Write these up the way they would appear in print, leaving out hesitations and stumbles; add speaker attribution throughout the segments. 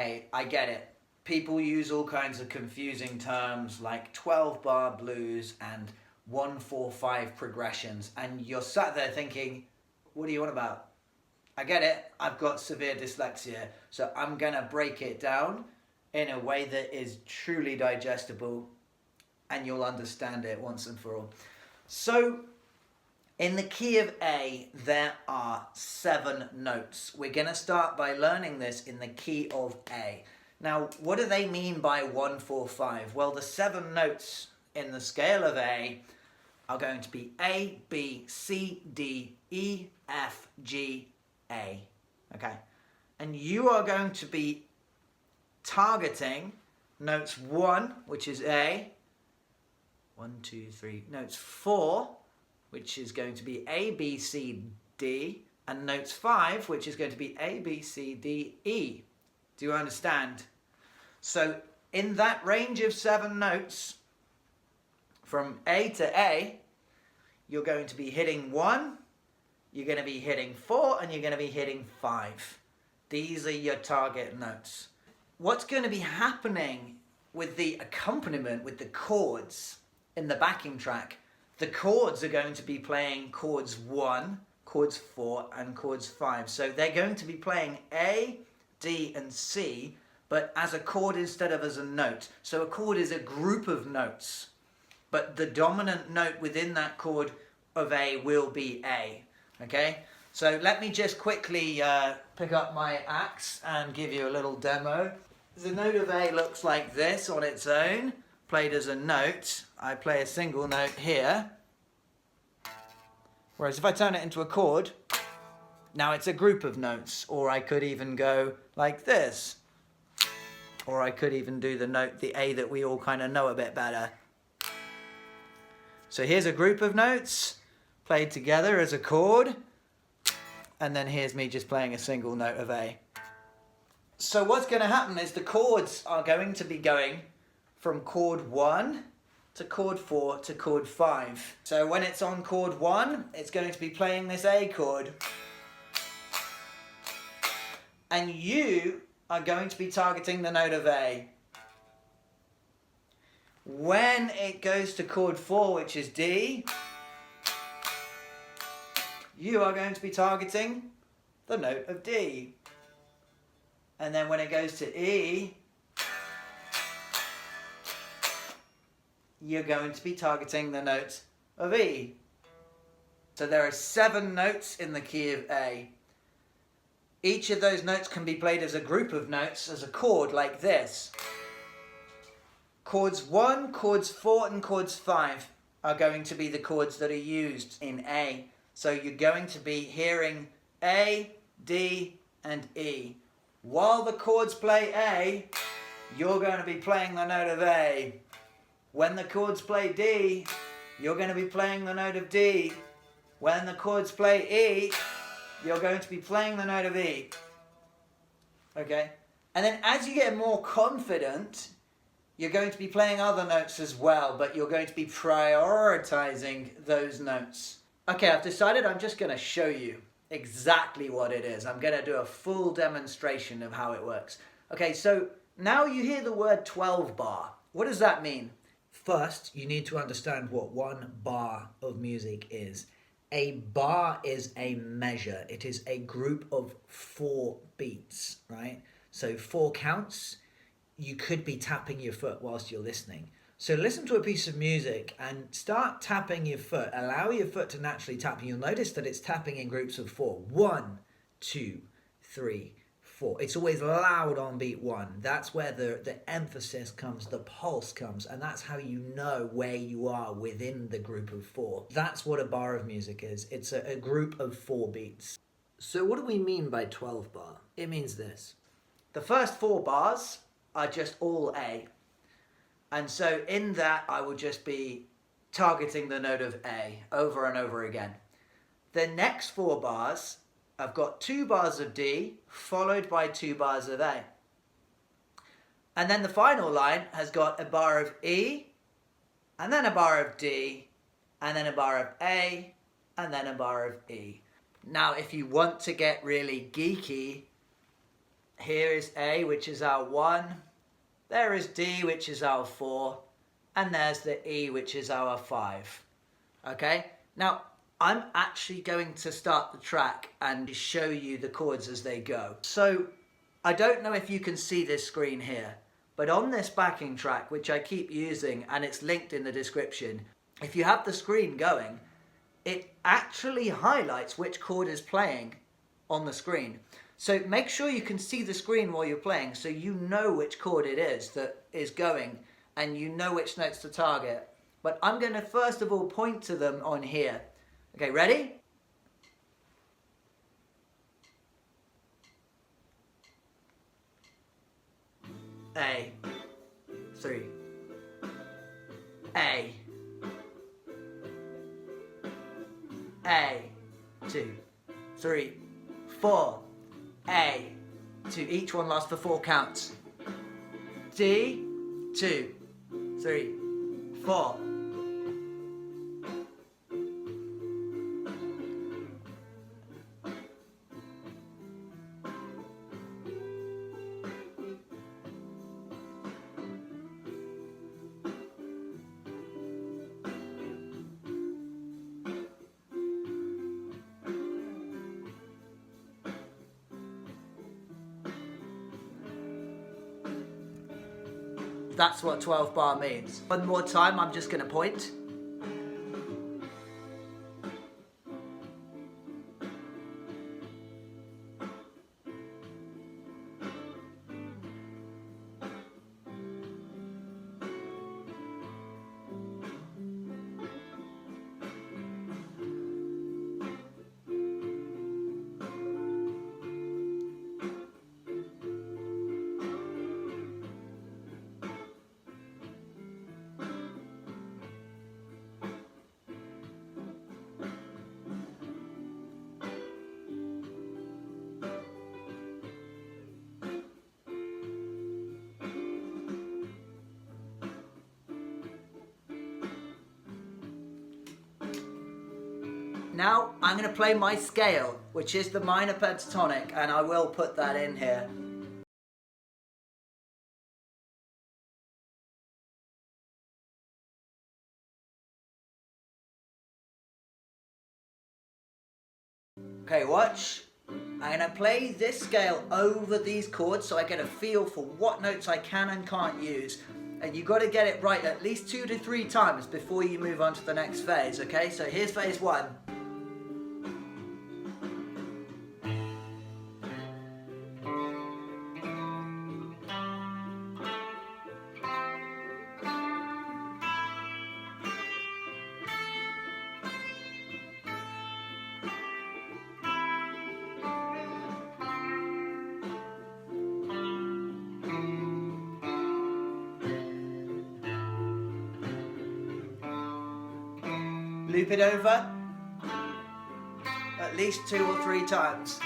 Speaker 1: Hey, I get it. People use all kinds of confusing terms like 12-bar blues and 1-4-5 progressions, and you're sat there thinking, what do you want about? I get it. I've got severe dyslexia, so I'm going to break it down in a way that is truly digestible and you'll understand it once and for all. So, in the key of A, there are 7 notes. We're going to start by learning this in the key of A. Now, what do they mean by 1-4-5? Well, the 7 notes in the scale of A are going to be A, B, C, D, E, F, G, A. Okay? And you are going to be targeting notes 1, which is A, 1, 2, 3, notes 4, which is going to be A, B, C, D, and notes 5, which is going to be A, B, C, D, E. Do you understand? So in that range of 7 notes, from A to A, you're going to be hitting 1, you're going to be hitting 4, and you're going to be hitting 5. These are your target notes. What's going to be happening with the accompaniment, with the chords in the backing track, the chords are going to be playing chords 1, chords 4, and chords 5. So they're going to be playing A, D, and C, but as a chord instead of as a note. So a chord is a group of notes, but the dominant note within that chord of A will be A. Okay? So let me just quickly pick up my axe and give you a little demo. The note of A looks like this on its own, played as a note. I play a single note here. Whereas if I turn it into a chord, now it's a group of notes. Or I could even go like this. Or I could even do the note, the A that we all kind of know a bit better. So here's a group of notes played together as a chord. And then here's me just playing a single note of A. So what's going to happen is the chords are going to be going from chord 1 to chord 4 to chord 5. So when it's on chord 1, it's going to be playing this A chord. And you are going to be targeting the note of A. When it goes to chord 4, which is D, you are going to be targeting the note of D. And then when it goes to E, you're going to be targeting the note of E. So there are 7 notes in the key of A. Each of those notes can be played as a group of notes, as a chord like this. Chords 1, chords 4, and chords 5 are going to be the chords that are used in A. So you're going to be hearing A, D, and E. While the chords play A, you're going to be playing the note of A. When the chords play D, you're going to be playing the note of D. When the chords play E, you're going to be playing the note of E. Okay? And then as you get more confident, you're going to be playing other notes as well, but you're going to be prioritizing those notes. Okay, I've decided I'm just going to show you exactly what it is. I'm going to do a full demonstration of how it works. Okay, so now you hear the word 12 bar. What does that mean? First, you need to understand what 1 bar of music is. A bar is a measure. It is a group of 4 beats, right? So 4 counts. You could be tapping your foot whilst you're listening. So listen to a piece of music and start tapping your foot. Allow your foot to naturally tap. And you'll notice that it's tapping in groups of 4. 1, 2, 3, 4. It's always loud on beat 1. That's where the emphasis comes, the pulse comes. And that's how you know where you are within the group of 4. That's what a bar of music is. It's a group of 4 beats. So what do we mean by 12 bar? It means this. The first 4 bars are just all A. And so in that, I will just be targeting the note of A over and over again. The next 4 bars, I've got 2 bars of D followed by 2 bars of A. And then the final line has got a bar of E, and then a bar of D, and then a bar of A, and then a bar of E. Now, if you want to get really geeky, Here is A, which is our 1. There is D, which is our 4. And there's the E, which is our 5. Okay? Now, I'm actually going to start the track and show you the chords as they go. So, I don't know if you can see this screen here, but on this backing track, which I keep using, and it's linked in the description, if you have the screen going, it actually highlights which chord is playing on the screen. So make sure you can see the screen while you're playing so you know which chord it is that is going and you know which notes to target. But I'm going to first of all point to them on here. Okay, ready? A, 3, A, 2, 3, 4, A, 2. Each one lasts for 4 counts. D, 2, 3, 4. That's what 12 bar means. One more time, I'm just going to point. Now I'm going to play my scale, which is the minor pentatonic, and I will put that in here. Okay, watch. I'm going to play this scale over these chords so I get a feel for what notes I can and can't use. And you've got to get it right at least 2 to 3 times before you move on to the next phase, okay? So here's phase 1. Loop it over at least 2 or 3 times.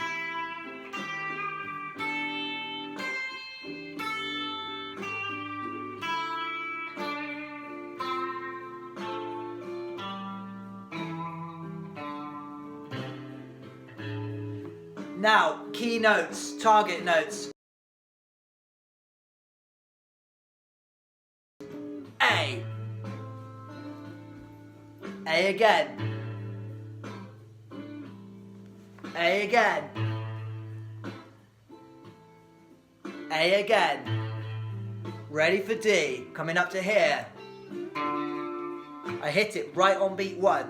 Speaker 1: Now, key notes, target notes. A. A again. A again. A again. Ready for D. Coming up to here. I hit it right on beat 1.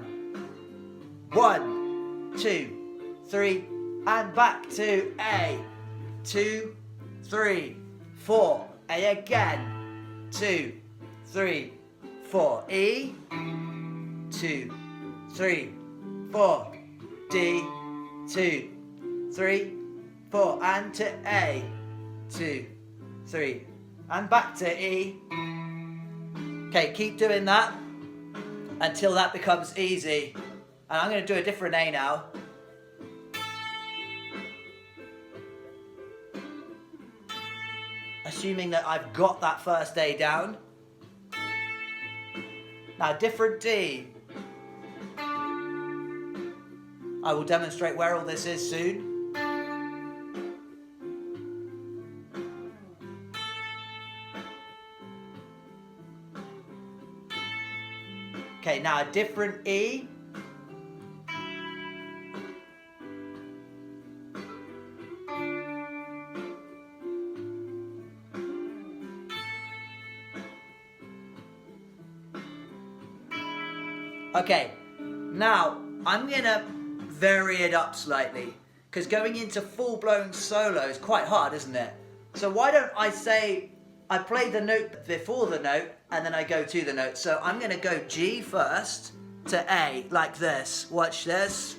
Speaker 1: 1, 2, 3, and back to A. 2, 3, 4. A again. 2, 3, 4. E. 2, 3, 4. D. 2, 3, 4. And to A. 2, 3. And back to E. Okay, keep doing that until that becomes easy. And I'm going to do a different A now. Assuming that I've got that first A down. Now, different D. I will demonstrate where all this is soon. Okay, now a different E. Okay, now I'm gonna vary it up slightly because going into full-blown solo is quite hard, isn't it? So why don't I say I play the note before the note and then I go to the note. So I'm gonna go G first to A like this. Watch this.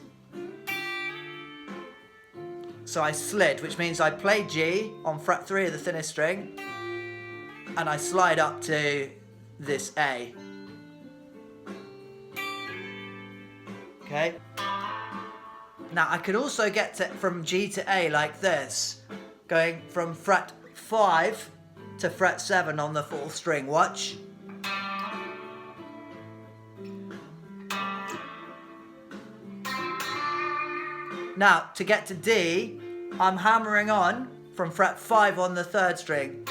Speaker 1: So I slid, which means I play G on fret 3 of the thinnest string and I slide up to this A. Okay. Now I can also get from G to A like this, going from fret 5 to fret 7 on the 4th string. Watch. Now to get to D, I'm hammering on from fret 5 on the 3rd string.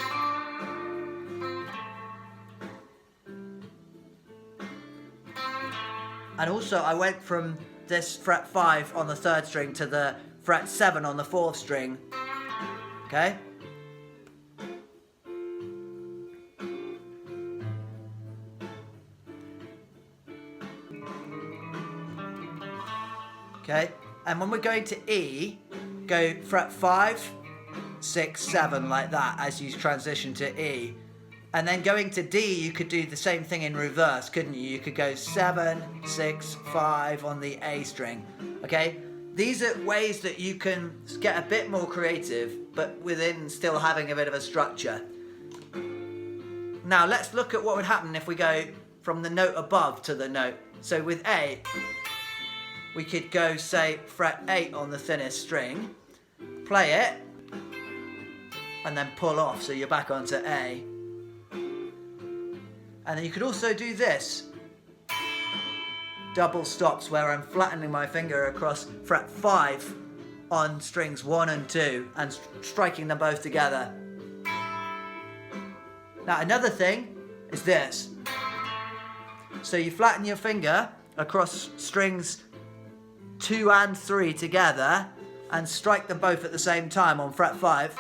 Speaker 1: And also I went from this fret 5 on the 3rd string to the fret 7 on the 4th string. Okay? Okay? And when we're going to E, go fret 5, 6, 7 like that as you transition to E. And then going to D, you could do the same thing in reverse, couldn't you? You could go 7, 6, 5 on the A string, okay? These are ways that you can get a bit more creative, but within still having a bit of a structure. Now, let's look at what would happen if we go from the note above to the note. So with A, we could go, say, fret 8 on the thinnest string, play it, and then pull off, so you're back onto A. And then you could also do this. Double stops where I'm flattening my finger across fret 5 on strings 1 and 2 and striking them both together. Now another thing is this. So you flatten your finger across strings 2 and 3 together and strike them both at the same time on fret 5.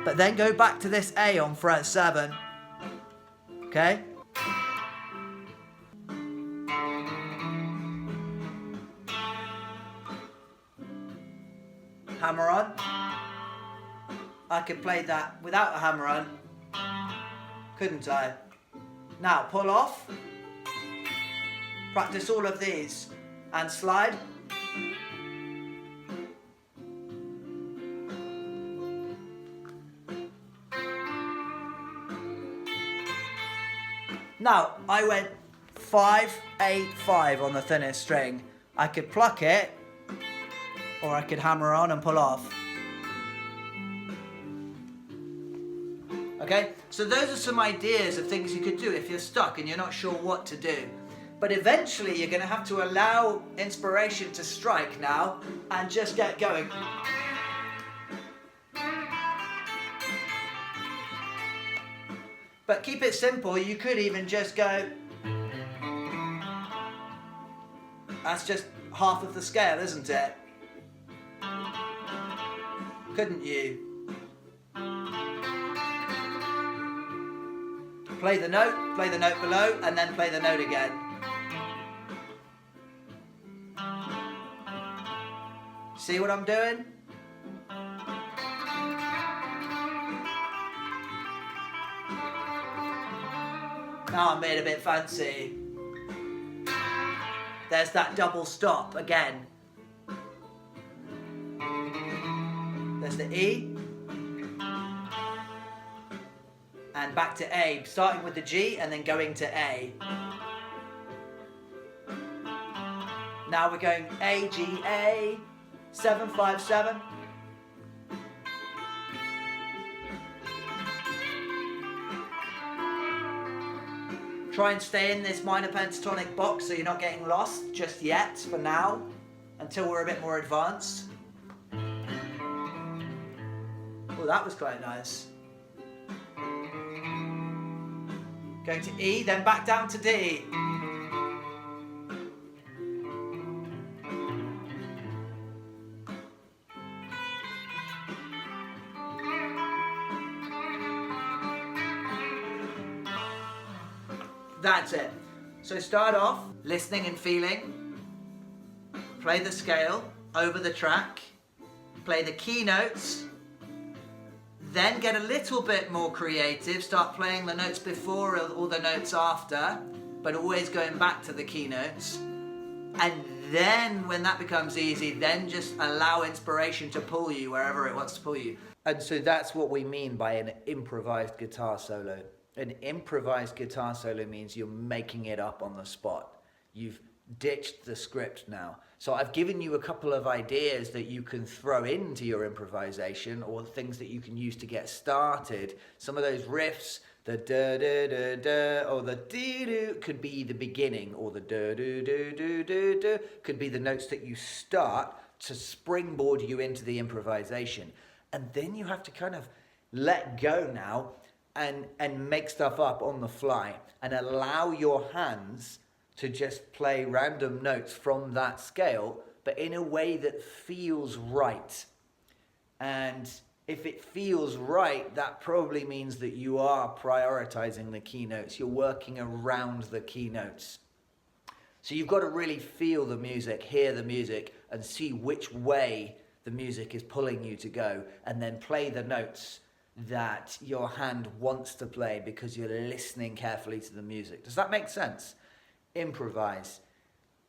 Speaker 1: But then go back to this A on fret 7. Okay? Hammer on. I could play that without a hammer on, couldn't I? Now pull off. Practice all of these and slide. Now I went 5, 8, 5 on the thinnest string. I could pluck it, or I could hammer on and pull off. Okay, so those are some ideas of things you could do if you're stuck and you're not sure what to do. But eventually you're going to have to allow inspiration to strike now and just get going. But keep it simple. You could even just go. That's just half of the scale, isn't it? Couldn't you? Play the note below, and then play the note again. See what I'm doing? Now I'm being a bit fancy. There's that double stop again. There's the E. And back to A, starting with the G and then going to A. Now we're going A, G, A, 7, 5, 7. Try and stay in this minor pentatonic box so you're not getting lost just yet, for now, until we're a bit more advanced. Oh, that was quite nice. Going to E, then back down to D. That's it. So start off listening and feeling, play the scale over the track, play the key notes, then get a little bit more creative, start playing the notes before or the notes after, but always going back to the key notes. And then when that becomes easy, then just allow inspiration to pull you wherever it wants to pull you. And so that's what we mean by an improvised guitar solo. An improvised guitar solo means you're making it up on the spot. You've ditched the script now. So I've given you a couple of ideas that you can throw into your improvisation, or things that you can use to get started. Some of those riffs, the da da da da or the dee doo, could be the beginning, or the da do do do do do could be the notes that you start to springboard you into the improvisation. And then you have to kind of let go now and make stuff up on the fly and allow your hands to just play random notes from that scale, but in a way that feels right. And if it feels right, that probably means that you are prioritizing the keynotes. You're working around the keynotes. So you've got to really feel the music, hear the music, and see which way the music is pulling you to go, and then play the notes that your hand wants to play because you're listening carefully to the music. Does that make sense? Improvise.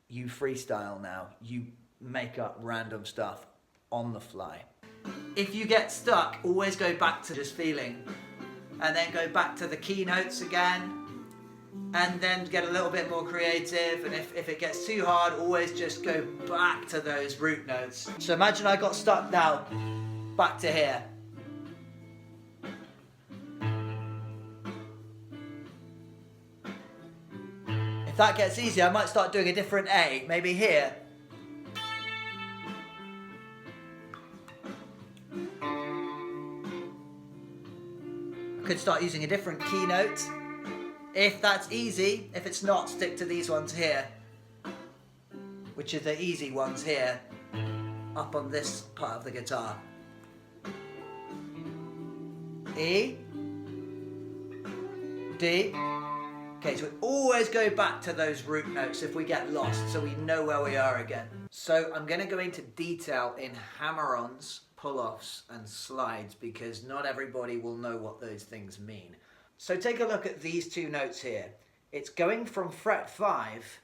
Speaker 1: You freestyle now. You make up random stuff on the fly. If you get stuck, always go back to just feeling, and then go back to the key notes again, and then get a little bit more creative. And if it gets too hard, always just go back to those root notes. So imagine I got stuck now, back to here. If that gets easier, I might start doing a different A, maybe here. I could start using a different key note. If that's easy. If it's not, stick to these ones here, which are the easy ones here, up on this part of the guitar. E, D. Okay, so we always go back to those root notes if we get lost, so we know where we are again. So I'm going to go into detail in hammer-ons, pull-offs and slides, because not everybody will know what those things mean. So take a look at these two notes here. It's going from fret 5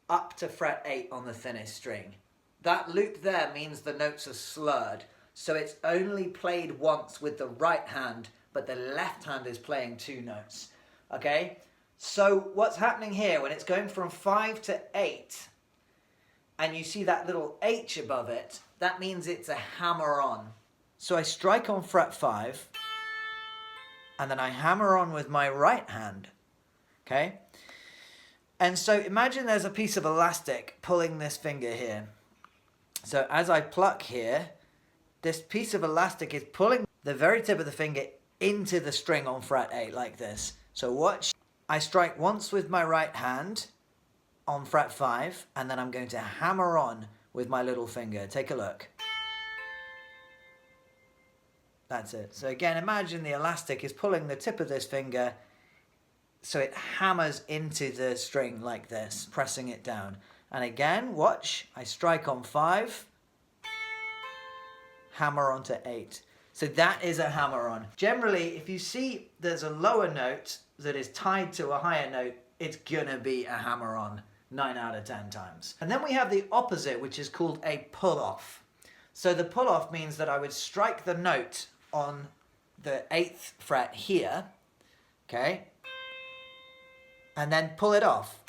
Speaker 1: up to fret 8 on the thinnest string. That loop there means the notes are slurred, so it's only played once with the right hand, but the left hand is playing 2 notes. Okay? So what's happening here, when it's going from 5 to 8, and you see that little H above it, that means it's a hammer-on. So I strike on fret 5, and then I hammer on with my right hand. Okay? And so imagine there's a piece of elastic pulling this finger here. So as I pluck here, this piece of elastic is pulling the very tip of the finger into the string on fret 8 like this. So watch. I strike once with my right hand on fret 5, and then I'm going to hammer on with my little finger. Take a look. That's it. So again, imagine the elastic is pulling the tip of this finger, so it hammers into the string like this, pressing it down. And again, watch, I strike on 5, hammer onto 8. So that is a hammer-on. Generally, if you see there's a lower note that is tied to a higher note, it's gonna be a hammer-on 9 out of 10 times. And then we have the opposite, which is called a pull-off. So the pull-off means that I would strike the note on the 8th fret here, okay, and then pull it off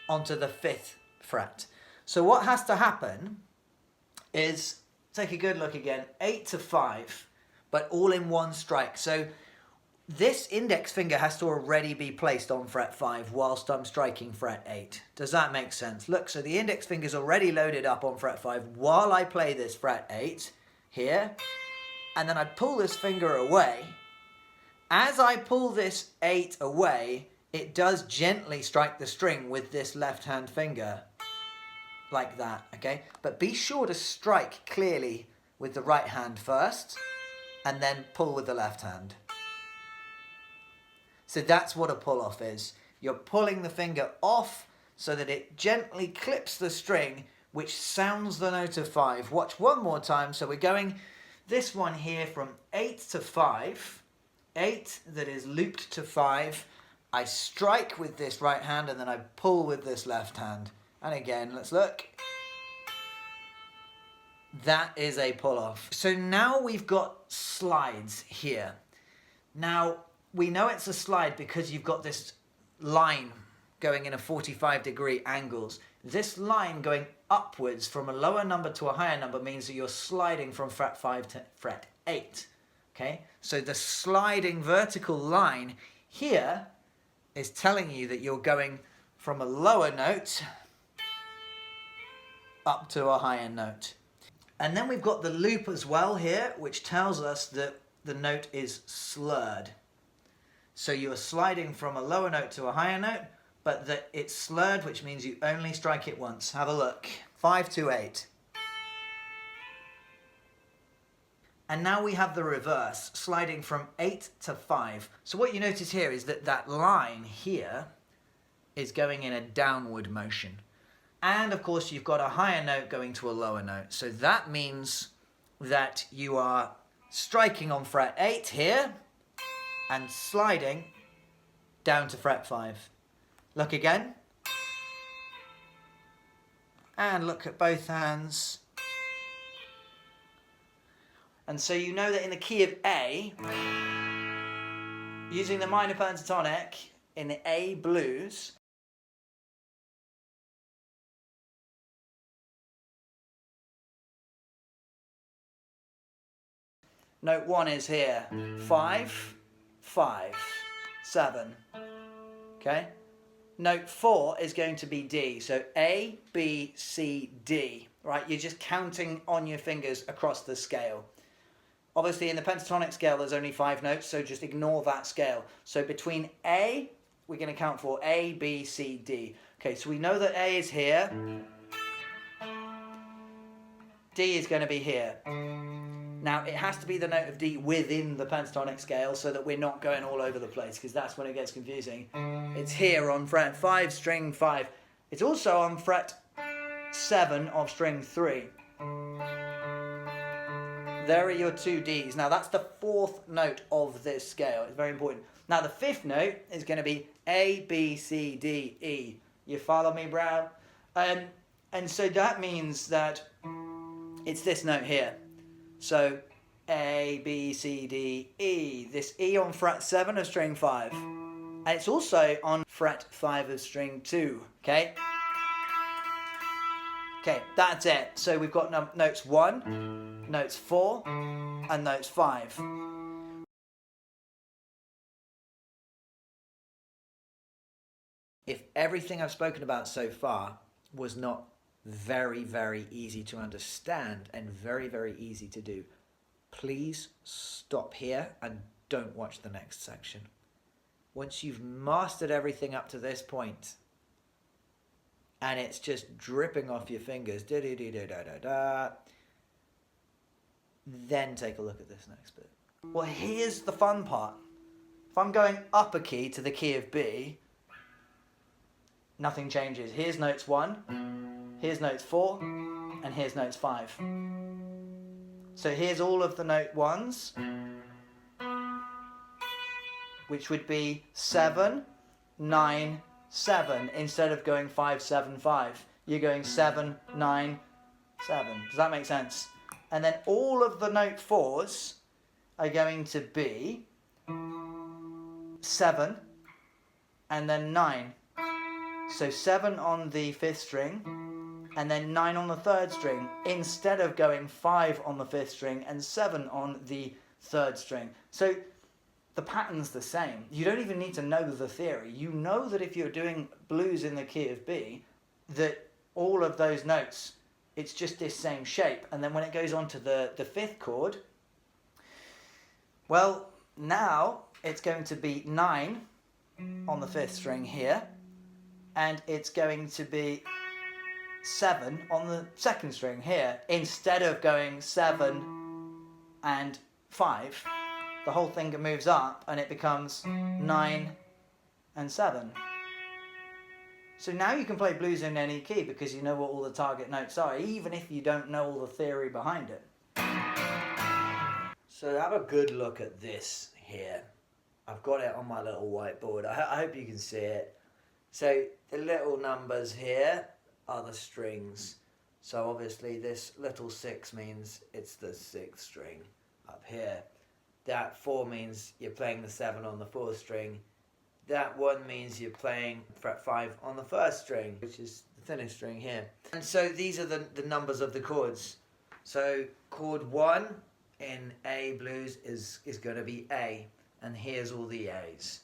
Speaker 1: onto the 5th fret. So what has to happen is, take a good look again, 8 to 5, but all in one strike. So this index finger has to already be placed on fret 5 whilst I'm striking fret 8. Does that make sense? Look, so the index finger's already loaded up on fret 5 while I play this fret 8 here, and then I pull this finger away. As I pull this 8 away, it does gently strike the string with this left hand finger, like that, okay? But be sure to strike clearly with the right hand first, and then pull with the left hand. So that's what a pull-off is. You're pulling the finger off so that it gently clips the string, which sounds the note of 5. Watch one more time. So we're going this one here from 8 to 5. 8 that is looped to 5. I strike with this right hand and then I pull with this left hand. And again, let's look. That is a pull off. So now we've got slides here. Now, we know it's a slide because you've got this line going in a 45-degree angles. This line going upwards from a lower number to a higher number means that you're sliding from fret 5 to fret 8. Okay? So the sliding vertical line here is telling you that you're going from a lower note up to a higher note. And then we've got the loop as well here, which tells us that the note is slurred. So you're sliding from a lower note to a higher note, but that it's slurred, which means you only strike it once. Have a look. 5 to 8. And now we have the reverse, sliding from 8 to 5. So what you notice here is that that line here is going in a downward motion. And of course you've got a higher note going to a lower note. So that means that you are striking on fret 8 here and sliding down to fret 5. Look again. And look at both hands. And so you know that in the key of A, using the minor pentatonic in the A blues, note 1 is here, 5, 5, 7, okay? Note 4 is going to be D, so A, B, C, D, right? You're just counting on your fingers across the scale. Obviously in the pentatonic scale there's only 5 notes, so just ignore that scale. So between A, we're going to count for A, B, C, D. Okay, so we know that A is here. D is going to be here. Now it has to be the note of D within the pentatonic scale so that we're not going all over the place, because that's when it gets confusing. It's here on fret 5, string 5. It's also on fret 7 of string 3. There are your 2 Ds. Now that's the 4th note of this scale. It's very important. Now the 5th note is going to be A, B, C, D, E. You follow me, bro? And so that means that it's this note here. So A, B, C, D, E. This E on fret 7 of string 5. And it's also on fret 5 of string 2. Okay? Okay, that's it. So we've got notes 1, notes 4, and notes 5. If everything I've spoken about so far was not very, very easy to understand and very, very easy to do, please stop here and don't watch the next section. Once you've mastered everything up to this point, and it's just dripping off your fingers, then take a look at this next bit. Well, here's the fun part. If I'm going up a key to the key of B, nothing changes. Here's notes 1, here's notes 4, and here's notes 5. So here's all of the note 1s, which would be 7, 9, 7. Instead of going 5, 7, 5, you're going 7, 9, 7. Does that make sense? And then all of the note 4s are going to be 7 and then 9. So 7 on the 5th string and then 9 on the 3rd string, instead of going 5 on the 5th string and 7 on the 3rd string. So the pattern's the same. You don't even need to know the theory. You know that if you're doing blues in the key of B, that all of those notes, it's just this same shape. And then when it goes on to the 5th chord, well, now it's going to be 9 on the 5th string here, and it's going to be 7 on the 2nd string here, instead of going 7 and 5. The whole thing moves up and it becomes 9 and 7.
Speaker 2: So now you can play blues in any key because you know what all the target notes are, even if you don't know all the theory behind it.
Speaker 1: So have a good look at this here. I've got it on my little whiteboard. I hope you can see it. So the little numbers here are the strings. So obviously this little 6 means it's the 6th string up here. That 4 means you're playing the 7 on the 4th string. That 1 means you're playing fret 5 on the 1st string, which is the thinnest string here. And so these are the numbers of the chords. So chord 1 in A blues is going to be A, and here's all the A's.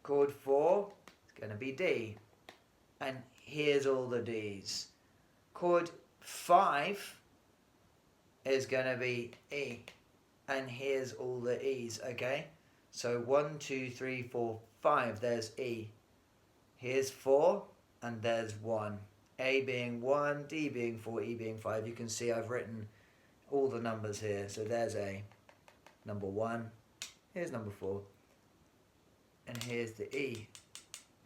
Speaker 1: Chord 4 is going to be D, and here's all the D's. Chord 5 is going to be E, and here's all the E's, okay? So 1, 2, 3, 4, 5, there's E. Here's 4, and there's 1. A being 1, D being 4, E being 5. You can see I've written all the numbers here. So there's A, number 1. Here's number 4. And here's the E,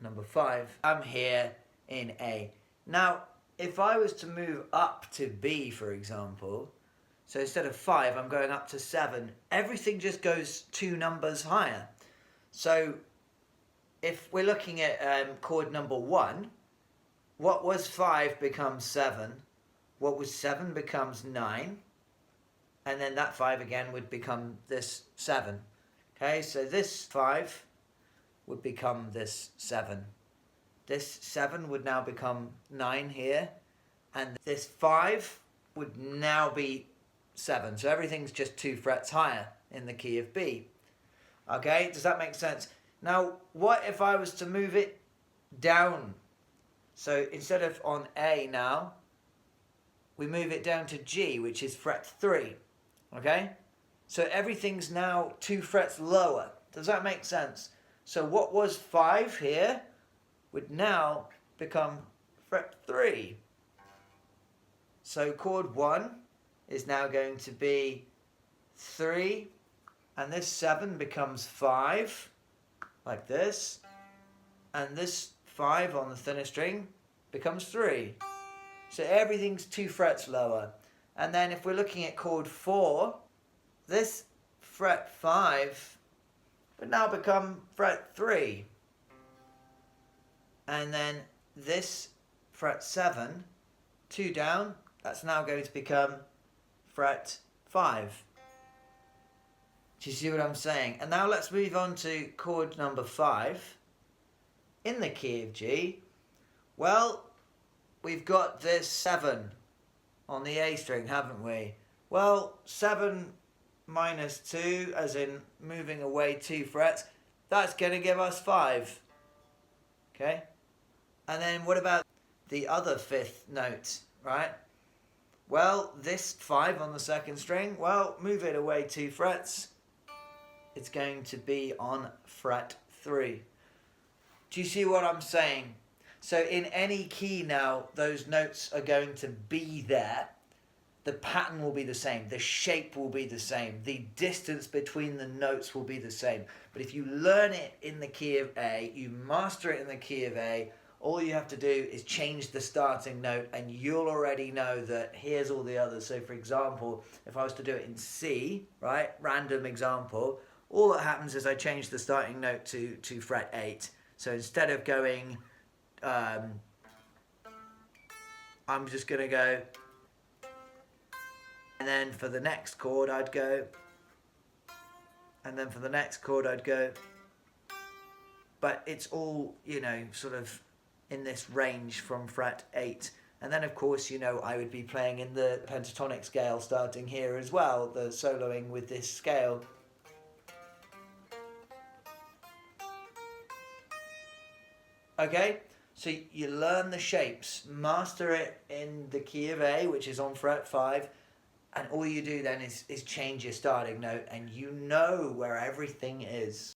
Speaker 1: number 5. I'm here in A. Now, if I was to move up to B, for example, so instead of 5, I'm going up to 7. Everything just goes 2 numbers higher. So if we're looking at chord number 1, what was 5 becomes 7. What was 7 becomes 9. And then that 5 again would become this 7. Okay, so this 5 would become this 7. This 7 would now become 9 here. And this 5 would now be 7. So everything's just 2 frets higher in the key of B. Okay, does that make sense? Now, what if I was to move it down? So instead of on A now, we move it down to G, which is fret 3. Okay? So everything's now 2 frets lower. Does that make sense? So what was 5 here would now become fret 3. So chord 1 is now going to be 3, and this 7 becomes 5, like this, and this 5 on the thinner string becomes 3. So everything's 2 frets lower. And then if we're looking at chord 4, this fret 5 would now become fret 3. And then this fret 7, 2 down, that's now going to become fret 5. Do you see what I'm saying? And now let's move on to chord number 5 in the key of G. Well, we've got this 7 on the A string, haven't we? Well, 7 minus 2, as in moving away 2 frets, that's going to give us 5. Okay? And then what about the other 5th note, right? Well, this 5 on the 2nd string, well, move it away 2 frets. It's going to be on fret 3. Do you see what I'm saying? So in any key now, those notes are going to be there. The pattern will be the same. The shape will be the same. The distance between the notes will be the same. But if you learn it in the key of A, you master it in the key of A, all you have to do is change the starting note and you'll already know that here's all the others. So for example, if I was to do it in C, right, random example, all that happens is I change the starting note to fret 8. So instead of going, I'm just going to go, and then for the next chord I'd go, and then for the next chord I'd go, but it's all, you know, sort of in this range from fret 8. And then of course, you know, I would be playing in the pentatonic scale starting here as well, the soloing with this scale. Okay, so you learn the shapes, master it in the key of A, which is on fret 5, and all you do then is change your starting note and you know where everything is.